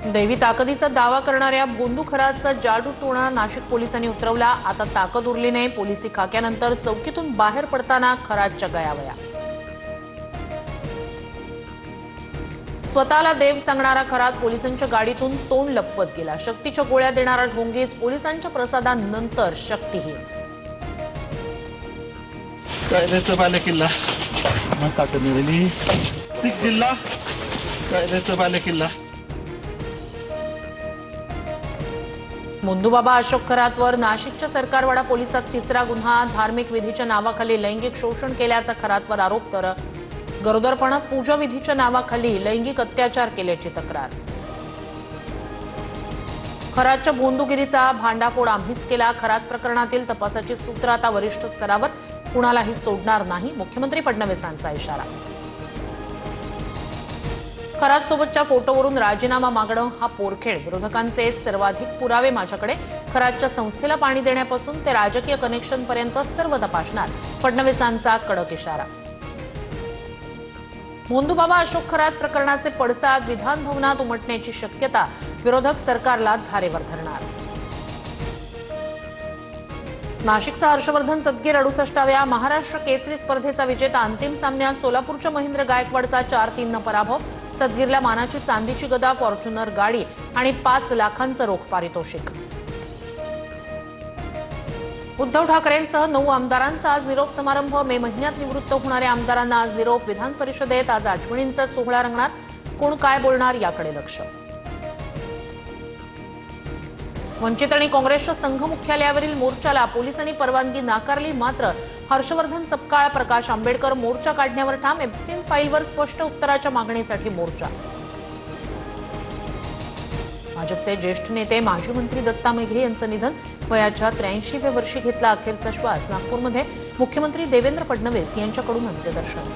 दैवी ताकदीचा दावा करणाऱ्या भोंदू खरातचा जादू टोणा नाशिक पोलिसांनी उतरवला। आता ताकद उरली नाही। पोलिसी खाक्यानंतर चौकीतून बाहेर पडताना खरातच्या गयावया। स्वतःला देव सांगणारा खरात पोलिसांच्या गाडीतून तोंड लपवत गेला। शक्तीच्या गोळ्या देणारा ढोंगीच पोलिसांच्या प्रसादानंतर शक्तीहीन। कायद्याचा बालेकिल्ला ताकद मिळाली। नाशिक जिल्हा कायद्याचा बालेकिल्ला। मोंदूबाबा अशोक खरातवर नाशिकच्या सरकारवाडा पोलिसात तिसरा गुन्हा। धार्मिक विधीच्या नावाखाली लैंगिक शोषण केल्याचा खरातवर आरोप, तर गरोदरपणात पूजा विधीच्या नावाखाली लैंगिक अत्याचार केल्याची तक्रार। खरातच्या भोंदूगिरीचा भांडाफोड आम्हीच केला। खरात प्रकरणातील तपासाची सूत्र आता वरिष्ठ स्तरावर, कुणालाही सोडणार नाही, मुख्यमंत्री फडणवीसांचा इशारा। खरात सोबतच्या फोटोवरून राजीनामा मागणं हा पोरखेड। विरोधकांचे सर्वाधिक पुरावे माझ्याकडे। खरातच्या संस्थेला पाणी देण्यापासून ते राजकीय कनेक्शन पर्यंत सर्व तपासणार, फडणवीसांचा कडक इशारा। मोंदूबाबा अशोक खरात प्रकरणाचे पडसाद विधान भवनात उमटण्याची शक्यता। विरोधक सरकारला धारेवर धरणार। नाशिकचा हर्षवर्धन सदगीर 68व्या महाराष्ट्र केसरी स्पर्धेचा विजेता। अंतिम सामन्यात सोलापूरच्या महेंद्र गायकवाडचा 4-3 न पराभव। सदगीरला मानाची चांदीची गदा, फॉर्च्युनर गाडी आणि 5 लाखांचं रोख पारितोषिक। उद्धव ठाकरेंसह 9 आमदारांचा आज निरोप समारंभ। मे महिन्यात निवृत्त होणाऱ्या आमदारांना आज निरोप। विधान परिषदेत आज आठवणींचा सोहळा रंगणार। कोण काय बोलणार याकडे लक्ष। वंचित आणि काँग्रेसच्या संघ मुख्यालयावरील मोर्चाला पोलिसांनी परवानगी नाकारली। मात्र हर्षवर्धन सपकाळ, प्रकाश आंबेडकर मोर्चा काढण्यावर ठाम। एप्स्टीन फाईलवर स्पष्ट उत्तराच्या मागणीसाठी मोर्चा। भाजपचे ज्येष्ठ नेते माजी मंत्री दत्ता मेघे यांचं निधन। वयाच्या 83व्या वर्षी घेतला अखेरचा श्वास। नागपूरमध्ये मुख्यमंत्री देवेंद्र फडणवीस यांच्याकडून अंत्यदर्शन।